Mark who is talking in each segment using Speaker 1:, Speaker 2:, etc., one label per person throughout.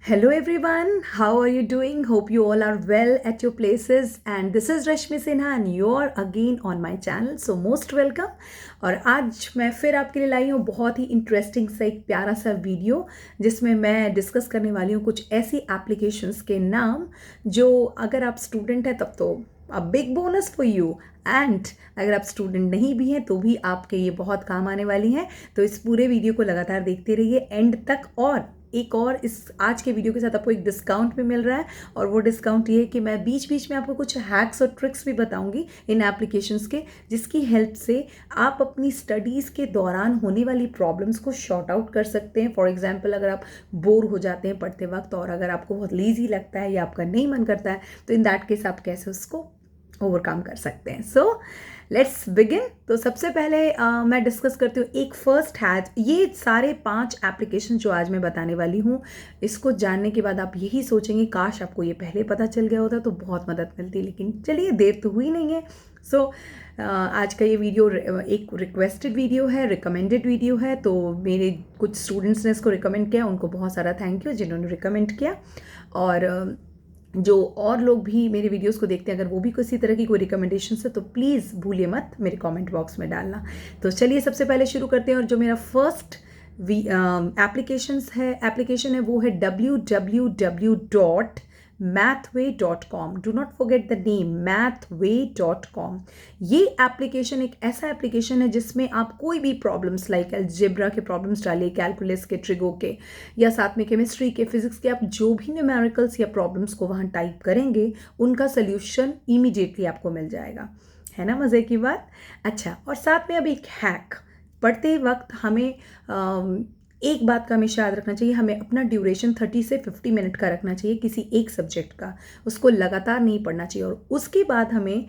Speaker 1: Hello everyone, how are you doing? Hope you all are well at your places. And this is Rashmi Sinha and you're again on my channel. So most welcome. और आज मैं फिर आपके लिए लाई हूँ बहुत ही interesting सा एक प्यारा सा वीडियो जिसमें मैं डिस्कस करने वाली हूँ कुछ ऐसी एप्लीकेशंस के नाम जो अगर आप स्टूडेंट हैं तब तो a big bonus for you and अगर आप स्टूडेंट नहीं भी हैं तो भी आपके ये बहुत काम आने वाली हैं। तो इस पूरे वीडियो को लगातार देखते रहिए एंड तक। और एक और इस आज के वीडियो के साथ आपको एक डिस्काउंट भी मिल रहा है और वो डिस्काउंट ये है कि मैं बीच बीच में आपको कुछ हैक्स और ट्रिक्स भी बताऊंगी इन एप्लीकेशंस के, जिसकी हेल्प से आप अपनी स्टडीज़ के दौरान होने वाली प्रॉब्लम्स को शॉर्ट आउट कर सकते हैं। फॉर एग्जांपल, अगर आप बोर हो जाते हैं पढ़ते वक्त और अगर आपको बहुत लेजी लगता है या आपका नहीं मन करता है तो इन दैट केस आप कैसे उसको ओवरकम कर सकते हैं। So let's begin. तो सबसे पहले मैं डिस्कस करती हूँ एक फर्स्ट हैज। ये सारे 5 एप्लीकेशन जो आज मैं बताने वाली हूँ, इसको जानने के बाद आप यही सोचेंगे काश आपको ये पहले पता चल गया होता तो बहुत मदद मिलती, लेकिन चलिए देर तो हुई नहीं है। सो आज का ये वीडियो एक रिक्वेस्टेड वीडियो है, रिकमेंडेड वीडियो है। तो मेरे कुछ स्टूडेंट्स ने इसको रिकमेंड किया, उनको बहुत सारा थैंक यू जिन्होंने रिकमेंड किया। और जो और लोग भी मेरे वीडियोस को देखते हैं, अगर वो भी किसी तरह की कोई रिकमेंडेशन है तो प्लीज़ भूलिए मत मेरे कमेंट बॉक्स में डालना। तो चलिए सबसे पहले शुरू करते हैं। और जो मेरा फर्स्ट एप्लीकेशन है वो है www.mathway.com। Do not forget the name, mathway.com। ये एप्लीकेशन एक ऐसा एप्लीकेशन है जिसमें आप कोई भी प्रॉब्लम्स लाइक अलजेब्रा के प्रॉब्लम्स डालिए, कैलकुलस के, ट्रिगो के, या साथ में केमिस्ट्री के, फिजिक्स के, आप जो भी न्यूमेरिकल्स या प्रॉब्लम्स को वहाँ टाइप करेंगे उनका सोल्यूशन इमीडिएटली आपको मिल जाएगा। है ना मज़े की बात। अच्छा, और साथ में अब एक हैक। पढ़ते वक्त हमें एक बात का हमेशा याद रखना चाहिए, हमें अपना ड्यूरेशन 30 से 50 मिनट का रखना चाहिए किसी एक सब्जेक्ट का। उसको लगातार नहीं पढ़ना चाहिए और उसके बाद हमें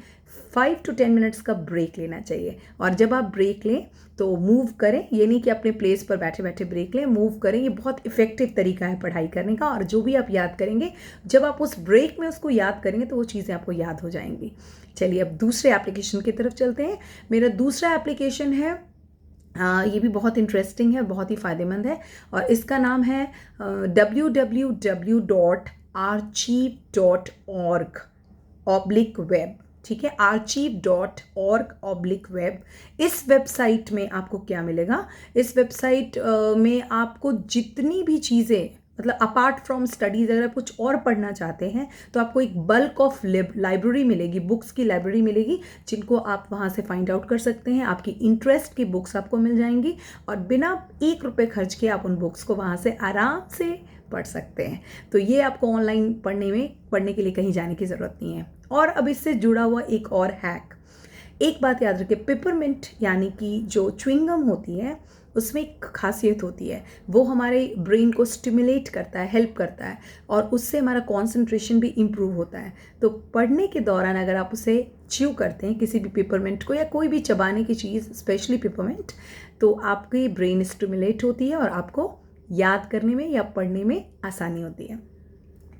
Speaker 1: 5 to 10 मिनट्स का ब्रेक लेना चाहिए। और जब आप ब्रेक लें तो मूव करें, ये नहीं कि अपने प्लेस पर बैठे बैठे ब्रेक लें, मूव करें। ये बहुत इफेक्टिव तरीका है पढ़ाई करने का। और जो भी आप याद करेंगे, जब आप उस ब्रेक में उसको याद करेंगे तो वो चीज़ें आपको याद हो जाएंगी। चलिए अब दूसरे एप्लीकेशन की तरफ चलते हैं। मेरा दूसरा एप्लीकेशन है, ये भी बहुत इंटरेस्टिंग है, बहुत ही फ़ायदेमंद है और इसका नाम है www.archive.org/web। ठीक है, archive.org/web। इस वेबसाइट में आपको क्या मिलेगा? इस वेबसाइट में आपको जितनी भी चीज़ें, मतलब अपार्ट फ्रॉम स्टडीज़, अगर आप कुछ और पढ़ना चाहते हैं तो आपको एक बल्क ऑफ लाइब्रेरी मिलेगी, बुक्स की लाइब्रेरी मिलेगी जिनको आप वहाँ से फाइंड आउट कर सकते हैं। आपकी इंटरेस्ट की बुक्स आपको मिल जाएंगी और बिना 1 रुपये खर्च किए आप उन बुक्स को वहाँ से आराम से पढ़ सकते हैं। तो ये आपको ऑनलाइन पढ़ने के लिए कहीं जाने की ज़रूरत नहीं है। और अब इससे जुड़ा हुआ एक और हैक। एक बात याद रखिए, पेपरमिंट यानी कि जो च्युइंगम होती है उसमें एक खासियत होती है, वो हमारे ब्रेन को स्टिमुलेट करता है, हेल्प करता है और उससे हमारा कंसंट्रेशन भी इम्प्रूव होता है। तो पढ़ने के दौरान अगर आप उसे च्यू करते हैं, किसी भी पेपरमिंट को या कोई भी चबाने की चीज़, स्पेशली पेपरमिंट, तो आपकी ब्रेन स्टिमुलेट होती है और आपको याद करने में या पढ़ने में आसानी होती है।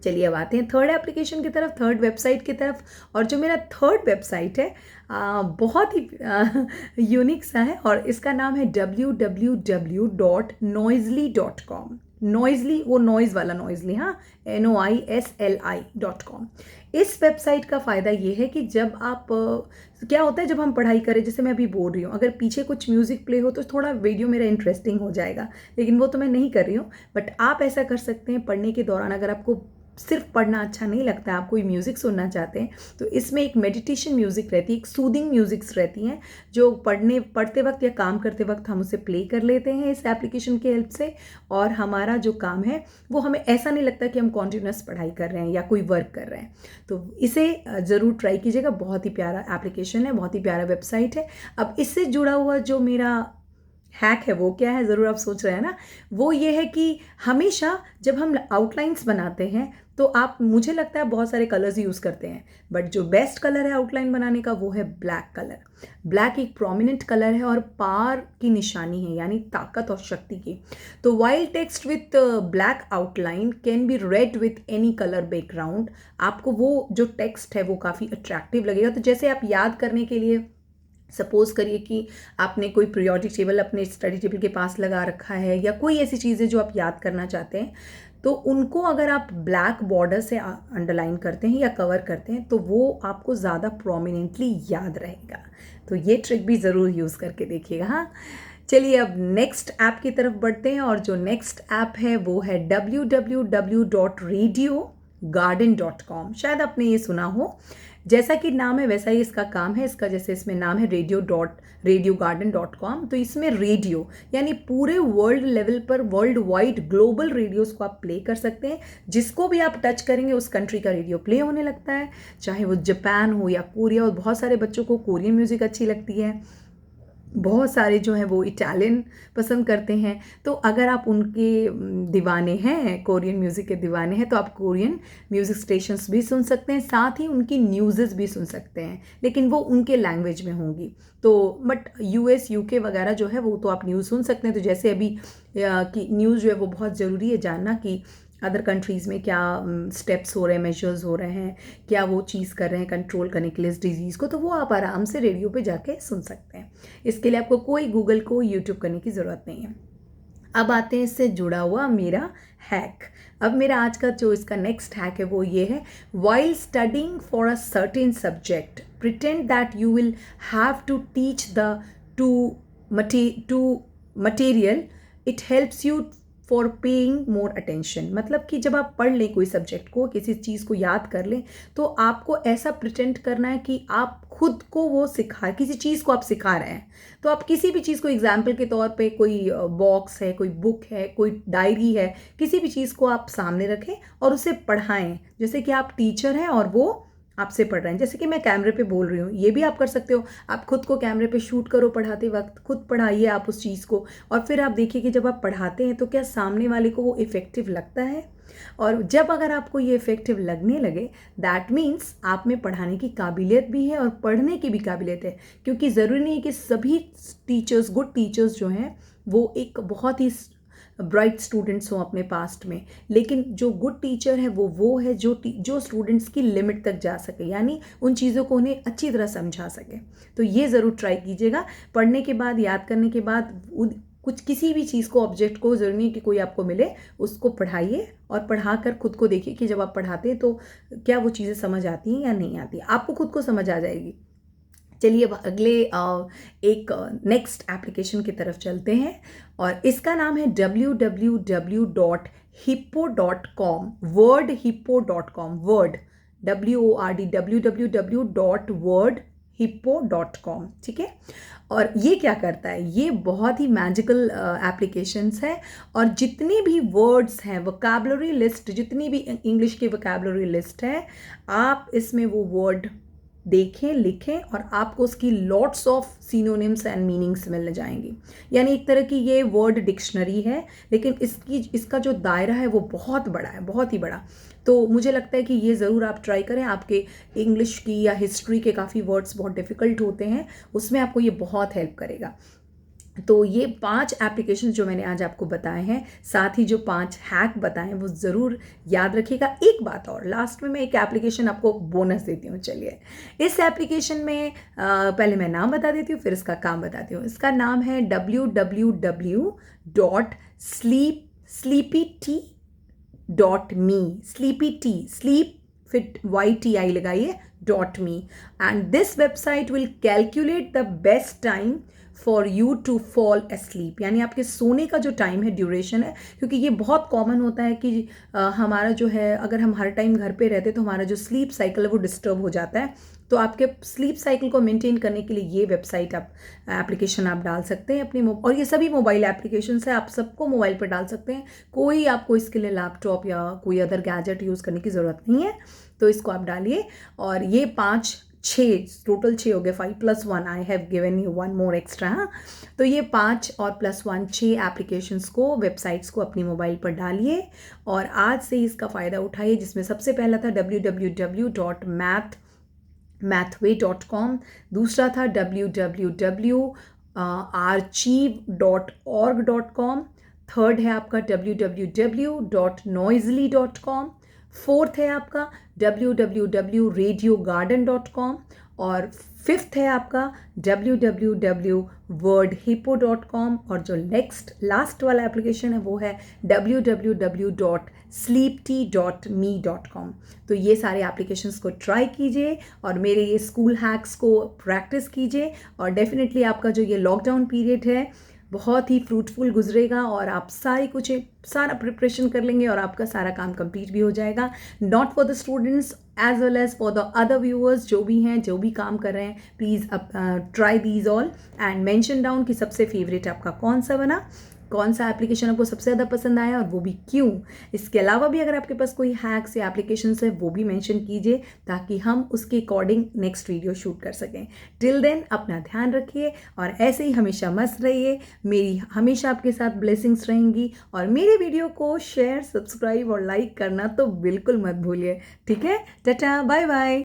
Speaker 1: चलिए अब आते हैं थर्ड एप्लीकेशन की तरफ, थर्ड वेबसाइट की तरफ। और जो मेरा थर्ड वेबसाइट है बहुत ही यूनिक सा है और इसका नाम है www.noisly.com। नॉइजली, वो नॉइज़ वाला नॉइजली, हाँ, NOISLI.com। इस वेबसाइट का फ़ायदा ये है कि जब आप क्या होता है, जब हम पढ़ाई करें, जैसे मैं अभी बोल रही हूँ, अगर पीछे कुछ म्यूज़िक प्ले हो तो थोड़ा वीडियो मेरा इंटरेस्टिंग हो जाएगा, लेकिन वो तो मैं नहीं कर रही हूँ। बट आप ऐसा कर सकते हैं पढ़ने के दौरान, अगर आपको सिर्फ पढ़ना अच्छा नहीं लगता, आप कोई म्यूज़िक सुनना चाहते हैं तो इसमें एक मेडिटेशन म्यूज़िक रहती है, एक सूदिंग म्यूज़िक्स रहती हैं जो पढ़ते वक्त या काम करते वक्त हम उसे प्ले कर लेते हैं इस एप्लीकेशन की हेल्प से। और हमारा जो काम है वो हमें ऐसा नहीं लगता कि हम कॉन्टिन्यूस पढ़ाई कर रहे हैं या कोई वर्क कर रहे हैं। तो इसे ज़रूर ट्राई कीजिएगा, बहुत ही प्यारा एप्लीकेशन है, बहुत ही प्यारा वेबसाइट है। अब इससे जुड़ा हुआ जो मेरा हैक है वो क्या है, ज़रूर आप सोच रहे हैं ना। वो ये है कि हमेशा जब हम आउटलाइंस बनाते हैं तो आप, मुझे लगता है, बहुत सारे कलर्स यूज़ करते हैं, बट जो बेस्ट कलर है आउटलाइन बनाने का वो है ब्लैक कलर। ब्लैक एक प्रोमिनेंट कलर है और पावर की निशानी है, यानी ताकत और शक्ति की। तो while text with black outline can be red with any colour background. आपको वो जो टेक्स्ट है वो काफ़ी अट्रैक्टिव लगेगा। तो जैसे आप याद करने के लिए, सपोज करिए कि आपने कोई पीरियोडिक टेबल अपने स्टडी टेबल के पास लगा रखा है या कोई ऐसी चीज़ है जो आप याद करना चाहते हैं, तो उनको अगर आप ब्लैक बॉर्डर से अंडरलाइन करते हैं या कवर करते हैं तो वो आपको ज़्यादा प्रोमिनेंटली याद रहेगा। तो ये ट्रिक भी ज़रूर यूज़ करके देखिएगा। हाँ, चलिए अब नेक्स्ट ऐप की तरफ बढ़ते हैं और जो नेक्स्ट ऐप है वो है www.radiogarden.com। शायद आपने ये सुना हो, जैसा कि नाम है वैसा ही इसका काम है। इसका जैसे इसमें नाम है radiogarden.com, तो इसमें रेडियो यानी पूरे वर्ल्ड लेवल पर वर्ल्ड वाइड ग्लोबल रेडियोस को आप प्ले कर सकते हैं। जिसको भी आप टच करेंगे उस कंट्री का रेडियो प्ले होने लगता है, चाहे वो जापान हो या कोरिया हो। बहुत सारे बच्चों को कोरियन म्यूज़िक अच्छी लगती है, बहुत सारे जो हैं वो इटालियन पसंद करते हैं। तो अगर आप उनके दीवाने हैं, कोरियन म्यूज़िक के दीवाने हैं, तो आप कोरियन म्यूज़िक स्टेशंस भी सुन सकते हैं, साथ ही उनकी न्यूज़ भी सुन सकते हैं, लेकिन वो उनके लैंग्वेज में होंगी। तो बट यूएस यूके वगैरह जो है वो तो आप न्यूज़ सुन सकते हैं। तो जैसे अभी की न्यूज़ जो है वो बहुत ज़रूरी है जानना कि अदर कंट्रीज़ में क्या स्टेप्स हो रहे हैं, मेजर्स हो रहे हैं, क्या वो चीज़ कर रहे हैं कंट्रोल करने के लिए इस डिज़ीज़ को, तो वो आप आराम से रेडियो पे जाके सुन सकते हैं। इसके लिए आपको कोई गूगल को यूट्यूब करने की ज़रूरत नहीं है। अब आते हैं इससे जुड़ा हुआ मेरा हैक। अब मेरा आज का जो इसका नेक्स्ट हैक है वो ये है, while studying for a certain subject pretend that you will have to teach the to material, it helps you for paying more attention. मतलब कि जब आप पढ़ लें कोई सब्जेक्ट को, किसी चीज़ को याद कर लें, तो आपको ऐसा प्रिटेंड करना है कि आप खुद को वो किसी चीज़ को आप सिखा रहे हैं। तो आप किसी भी चीज़ को एग्जाम्पल के तौर पे, कोई बॉक्स है, कोई बुक है, कोई डायरी है, किसी भी चीज़ को आप सामने रखें और उसे पढ़ाएं, जैसे कि आप टीचर हैं और वो आपसे पढ़ रहे हैं। जैसे कि मैं कैमरे पे बोल रही हूँ, ये भी आप कर सकते हो। आप खुद को कैमरे पे शूट करो पढ़ाते वक्त, खुद पढ़ाइए आप उस चीज़ को, और फिर आप देखिए कि जब आप पढ़ाते हैं तो क्या सामने वाले को वो इफ़ेक्टिव लगता है। और जब अगर आपको ये इफ़ेक्टिव लगने लगे, दैट मीन्स आप में पढ़ाने की काबिलियत भी है और पढ़ने की भी काबिलियत है। क्योंकि ज़रूरी नहीं है कि सभी टीचर्स, गुड टीचर्स जो हैं वो एक बहुत ही ब्राइट स्टूडेंट्स हों अपने पास्ट में, लेकिन जो गुड टीचर है वो है जो स्टूडेंट्स की लिमिट तक जा सके, यानी उन चीज़ों को उन्हें अच्छी तरह समझा सके। तो ये ज़रूर ट्राई कीजिएगा। पढ़ने के बाद, याद करने के बाद कुछ किसी भी चीज़ को, ऑब्जेक्ट को, ज़रूरी नहीं कि कोई आपको मिले, उसको पढ़ाइए और पढ़ा कर खुद को देखिए कि जब आप पढ़ाते हैं तो क्या वो चीज़ें समझ आती हैं या नहीं आती। आपको खुद को समझ आ जाएगी। चलिए अब अगले एक नेक्स्ट एप्लीकेशन की तरफ चलते हैं और इसका नाम है www.hippo.com, wordhippo.com, word www.wordhippo.com। ठीक है, और ये क्या करता है, ये बहुत ही मैजिकल एप्लीकेशंस है और जितनी भी वर्ड्स हैं, वोकैबुलरी लिस्ट, जितनी भी इंग्लिश की वोकैबुलरी लिस्ट है, आप इसमें वो वर्ड देखें, लिखें और आपको उसकी lots of synonyms and meanings मिल जाएंगी। यानी एक तरह की ये वर्ड डिक्शनरी है, लेकिन इसका जो दायरा है वो बहुत बड़ा है, बहुत ही बड़ा। तो मुझे लगता है कि ये ज़रूर आप ट्राई करें। आपके इंग्लिश की या हिस्ट्री के काफ़ी वर्ड्स बहुत डिफ़िकल्ट होते हैं, उसमें आपको ये बहुत हेल्प करेगा। तो ये 5 एप्लीकेशन जो मैंने आज आपको बताए हैं, साथ ही जो 5 हैक बताए हैं, वो ज़रूर याद रखिएगा। एक बात और, लास्ट में मैं एक एप्लीकेशन आपको बोनस देती हूँ। चलिए, इस एप्लीकेशन में पहले मैं नाम बता देती हूँ, फिर इसका काम बताती हूँ। इसका नाम है www.sleepytea.me, sleepy sleep फिट YTI लगाइए .me, and this website will calculate the best time for you to fall asleep, यानी आपके सोने का जो टाइम है, ड्यूरेशन है। क्योंकि ये बहुत कॉमन होता है कि हमारा जो है, अगर हम हर टाइम घर पे रहते तो हमारा जो स्लीप साइकिल है वो डिस्टर्ब हो जाता है। तो आपके स्लीप साइकिल को मेंटेन करने के लिए ये वेबसाइट एप्लीकेशन आप डाल सकते हैं अपने और ये सभी मोबाइल एप्लीकेशंस है, आप सबको मोबाइल पर डाल सकते हैं। कोई आपको इसके लिए लैपटॉप या कोई अदर गैजेट यूज़ करने की ज़रूरत नहीं है। तो इसको आप डालिए और ये 6 टोटल 6 हो गए, 5 + 1, I have given you 1 more extra. हाँ, तो ये 5 और +1 6 एप्लीकेशंस को, वेबसाइट्स को अपनी मोबाइल पर डालिए और आज से इसका फ़ायदा उठाइए। जिसमें सबसे पहला था www.mathway.com, दूसरा था www.archive.org.com, थर्ड है आपका www.noisely.com, फोर्थ है आपका www.radiogarden.com और फिफ्थ है आपका www.wordhippo.com और जो नेक्स्ट लास्ट वाला एप्लीकेशन है वो है www.sleepty.me.com। तो ये सारे एप्लीकेशंस को ट्राई कीजिए और मेरे ये स्कूल हैक्स को प्रैक्टिस कीजिए और डेफिनेटली आपका जो ये लॉकडाउन पीरियड है बहुत ही फ्रूटफुल गुजरेगा और आप सारा प्रिपरेशन कर लेंगे और आपका सारा काम कंप्लीट भी हो जाएगा। Not for the students as well as for the other viewers जो भी हैं, जो भी काम कर रहे हैं, please try these all and mention down कि सबसे फेवरेट आपका कौन सा बना, कौन सा एप्लीकेशन आपको सबसे ज़्यादा पसंद आया और वो भी क्यों। इसके अलावा भी अगर आपके पास कोई हैक्स या एप्लीकेशंस है वो भी मेंशन कीजिए ताकि हम उसके अकॉर्डिंग नेक्स्ट वीडियो शूट कर सकें। टिल देन अपना ध्यान रखिए और ऐसे ही हमेशा मस्त रहिए। मेरी हमेशा आपके साथ ब्लेसिंग्स रहेंगी और मेरे वीडियो को शेयर, सब्सक्राइब और लाइक करना तो बिल्कुल मत भूलिए। ठीक है, टाटा, बाय बाय।